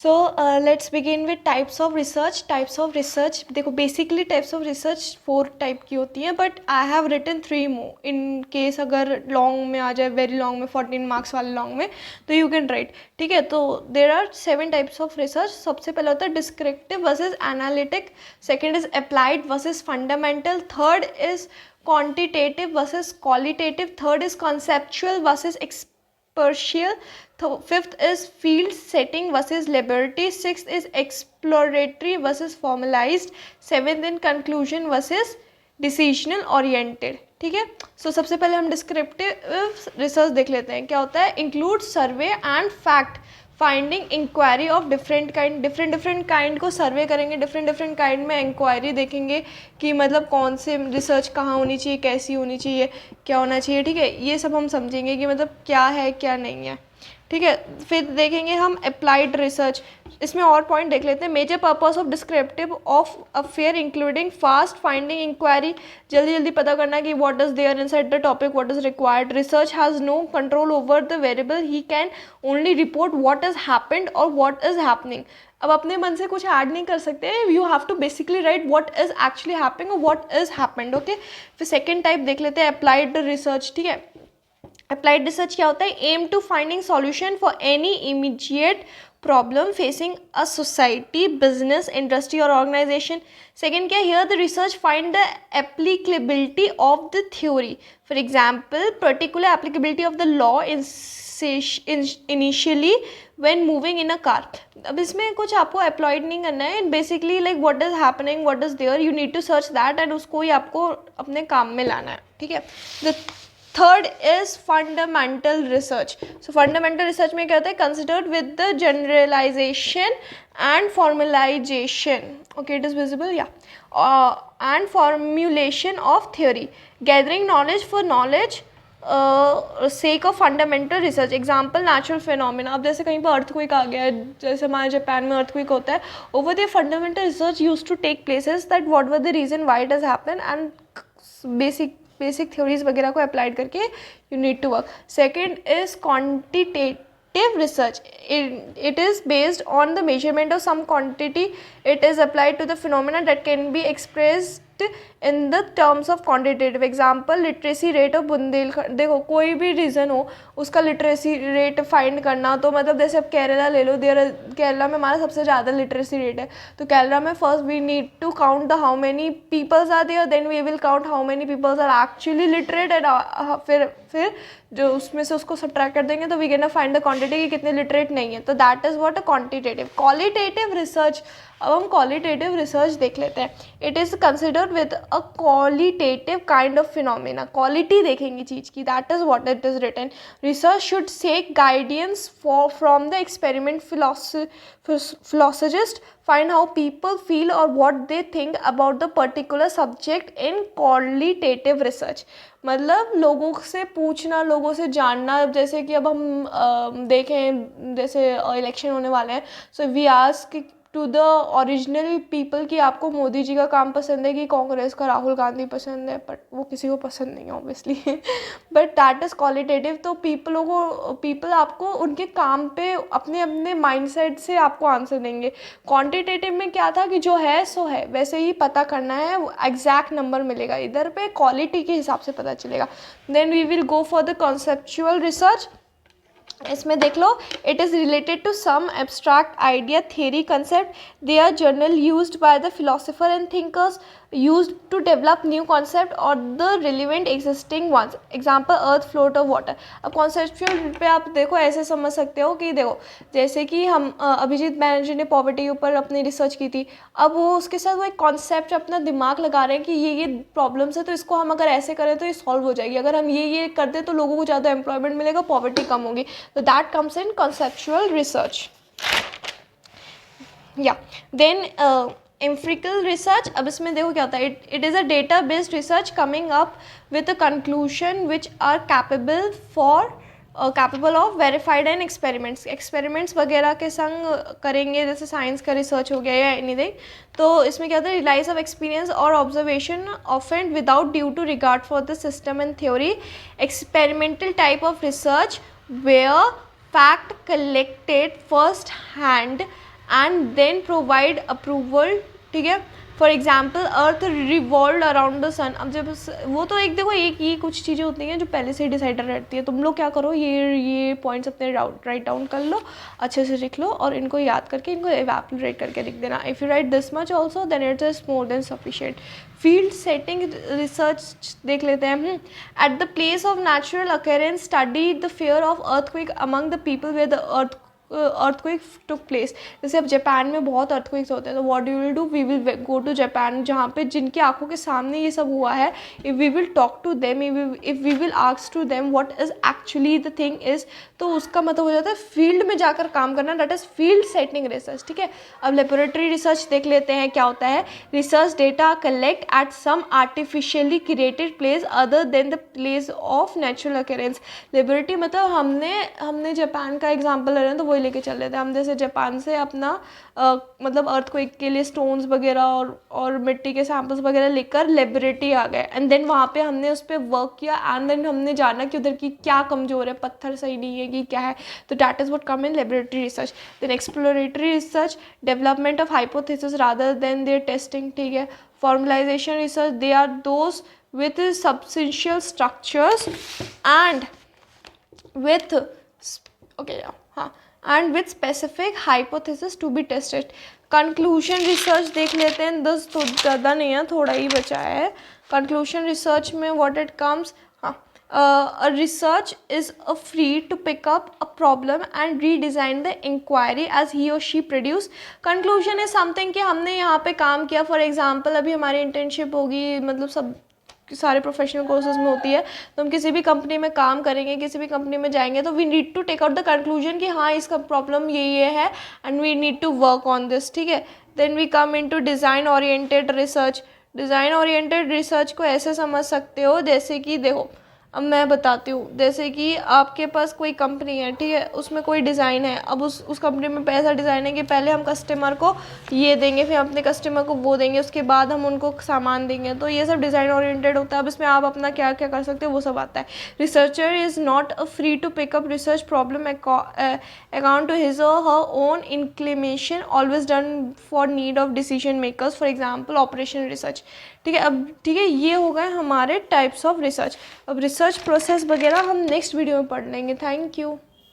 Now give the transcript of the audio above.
So let's begin with types of research. Types of research देखो, basically types of research 4 type की होती हैं, but I have written 3 more in case अगर long में आ जाए, वेरी लॉन्ग में 14 मार्क्स वाले लॉन्ग में, तो यू कैन राइट. ठीक है, तो there are 7 types of research. सबसे पहला होता है descriptive versus analytic. Second is applied versus fundamental. Third is quantitative versus qualitative. Third is conceptual versus experiential. Fifth is field setting versus laboratory. Sixth is exploratory versus formalized. Seventh in conclusion versus decisional oriented. ठीक है, सो सबसे पहले हम descriptive research देख लेते हैं. क्या होता है? Include survey and fact finding inquiry of different kind को सर्वे करेंगे. डिफरेंट काइंड में इंक्वायरी देखेंगे कि मतलब कौन से रिसर्च कहाँ होनी चाहिए, कैसी होनी चाहिए, क्या होना चाहिए. ठीक है, ये सब हम समझेंगे कि मतलब क्या है क्या नहीं है. ठीक है, फिर देखेंगे हम अप्लाइड रिसर्च. इसमें और पॉइंट देख लेते हैं. Major purpose of descriptive of affair including fast finding inquiry. जल्दी पता करना कि what is there inside the topic, what is required. Research has no control over the variable, he can only report what is happened और what is happening. अब अपने मन से कुछ ऐड नहीं कर सकते, you have to basically write what is actually happening और व्हाट इज हैपेंड. ओके, फिर सेकेंड टाइप देख लेते हैं अप्लाइड रिसर्च. ठीक है, अप्लाइड रिसर्च क्या होता है? Aim to finding solution for any immediate problem facing a society, business, industry और ऑर्गेनाइजेशन. सेकेंड क्या है? Here the research find the applicability of the theory. For example, particular applicability of the law initially when moving in a car. अब इसमें कुछ आपको applied नहीं करना है. Basically like what is happening, what is there, you need to search that and उसको ही आपको अपने काम में लाना है. ठीक है, the third is fundamental research. So fundamental research में क्या होता है? Considered with the generalization and formalization. Okay, it is visible या and formulation of theory. Gathering knowledge for knowledge sake of fundamental research. Example natural phenomena. अब जैसे कहीं पर earthquake आ गया है, जैसे हमारे जापान में अर्थक्वेक होता है, over the fundamental research use to take places that what were the reason why it has happened and basic theories वगैरह को अप्लाइड करके you need to work. Second is quantitative research. It is based on the measurement of some quantity. It is applied to the phenomena that can be expressed in the terms of quantitative. Example, literacy rate of Bundelkhand. देखो, कोई भी reason हो उसका literacy rate find करना, तो मतलब जैसे अब केरला ले लो, केरला में हमारा सबसे ज़्यादा लिटरेसी रेट है. तो केरला में first we need to count the how many peoples are there, then we will count how many peoples are actually literate and फिर जो उसमें से उसको सब्ट्रैक्ट कर देंगे तो we can find the quantity कि कितने लिटरेट नहीं है. तो that is what a quantitative. Qualitative research. अब हम क्वालिटेटिव रिसर्च देख लेते हैं. It is considered with a qualitative kind of phenomena. Quality देखेंगे चीज़ की, that is what it is written. Research should seek guidance from the experiment philologist, find how people feel or what they think about the particular subject in qualitative research. मतलब लोगों से पूछना, लोगों से जानना. जैसे कि अब हम देखें, जैसे इलेक्शन होने वाले हैं, so we ask to the original people कि आपको मोदी जी का काम पसंद है कि कांग्रेस का राहुल गांधी पसंद है, बट वो किसी को पसंद नहीं है obviously. But that is qualitative. तो पीपल आपको उनके काम पे अपने माइंडसेट से आपको आंसर देंगे. क्वांटिटेटिव में क्या था कि जो है सो है, वैसे ही पता करना है, एग्जैक्ट नंबर मिलेगा. इधर पे क्वालिटी के हिसाब से पता चलेगा. Then we will go for the conceptual research. इसमें देख लो, it is related to some abstract idea, theory, concept. They are general used by the philosopher and thinkers, used to develop new concept or the relevant existing ones. Example, earth, float और water. अब conceptual पे आप देखो ऐसे समझ सकते हो कि देखो, जैसे कि हम अभिजीत बैनर्जी ने पॉवर्टी के ऊपर अपनी रिसर्च की थी. अब वो उसके साथ वो एक कॉन्सेप्ट अपना दिमाग लगा रहे हैं कि ये प्रॉब्लम्स है, तो इसको हम अगर ऐसे करें तो ये सॉल्व हो जाएगी. अगर हम ये कर दें तो लोगों को ज़्यादा एम्प्लॉयमेंट मिलेगा, पॉवर्टी कम होगी. तो that comes in conceptual research. या देन एम्पिरिकल रिसर्च. अब इसमें देखो क्या होता है. It is a data based research coming up with a conclusion which are capable of verified and experiments वगैरह के संग करेंगे. जैसे साइंस का रिसर्च हो गया या एनीथिंग. तो इसमें क्या होता है? रिलाइज ऑफ एक्सपीरियंस और observation often without due to regard for the system and theory. Experimental type of research where fact collected first hand and then provide approval, ठीक है। For example earth revolve around the sun. अब जब वो तो एक देखो एक ये कुछ चीज़ें होती हैं जो पहले से ही डिसाइडेड रहती है। तुम लोग क्या करो, ये पॉइंट्स अपने राइट डाउन कर लो, अच्छे से लिख लो और इनको याद करके इनको एवेपोरेट करके लिख देना। If you write this much also then it is more than sufficient. Field setting research देख लेते हैं। At the place of natural occurrence study the fear of earthquake among the people where the earthquake took place. जैसे अब Japan में बहुत earthquakes होते हैं, तो what you will do, we will go to Japan, जहाँ पे जिनकी आंखों के सामने ये सब हुआ है। If we will talk to them, if we will ask to them what is actually the thing is, तो उसका मतलब हो जाता है फील्ड में जाकर काम करना, that is field setting research, ठीक है। अब लेबोरेटरी रिसर्च देख लेते हैं क्या होता है। Research data collect at some artificially created place other than the place of natural occurrence. Laboratory मतलब हमने जापान का एग्जाम्पल ले रहे हैं तो वही लेके चल रहे थे हम। जैसे जापान से अपना मतलब अर्थक्वेक के लिए स्टोन्स वगैरह और मिट्टी के सैंपल्स वगैरह लेकर लेबोरेटरी आ गए, एंड देन वहाँ पे हमने उस पर वर्क किया, एंड देन हमने जाना कि उधर की क्या कमज़ोर है, पत्थर सही नहीं है कि क्या है, तो that is what come in laboratory research. Then exploratory research, development of hypothesis rather than their testing, ठीक है। Formalisation research, they are those with substantial structures and with and with specific hypothesis to be tested. Conclusion research देख लेते हैं, 10 तो ज़्यादा नहीं है, थोड़ा ही बचा है। कंक्लूशन रिसर्च में what it comes, research is free to pick up a problem and redesign the inquiry as he और she produce. Conclusion is something कि हमने यहाँ पे काम किया। फॉर एग्जांपल अभी हमारी इंटर्नशिप होगी, मतलब सब सारे प्रोफेशनल कोर्सेज में होती है, तो हम किसी भी कंपनी में काम करेंगे, किसी भी कंपनी में जाएंगे, तो we need to take out the conclusion कि हाँ इसका प्रॉब्लम ये है and we need to work on this, ठीक है। Then we come into design oriented research. Design oriented research को ऐसे समझ सकते हो जैसे कि देखो, अब मैं बताती हूँ, जैसे कि आपके पास कोई कंपनी है, ठीक है, उसमें कोई डिज़ाइन है। अब उस कंपनी में पैसा डिज़ाइन है कि पहले हम कस्टमर को ये देंगे, फिर अपने कस्टमर को वो देंगे, उसके बाद हम उनको सामान देंगे, तो ये सब डिज़ाइन ओरिएंटेड होता है। अब इसमें आप अपना क्या क्या कर सकते हो वो सब आता है। Researcher is not free to pick up research problem account to his और her own inclination, always done for need of decision makers, for example operation research, ठीक है। अब ठीक है, ये हो गए हमारे टाइप्स ऑफ रिसर्च। अब रिसर्च प्रोसेस वगैरह हम नेक्स्ट वीडियो में पढ़ लेंगे। Thank you.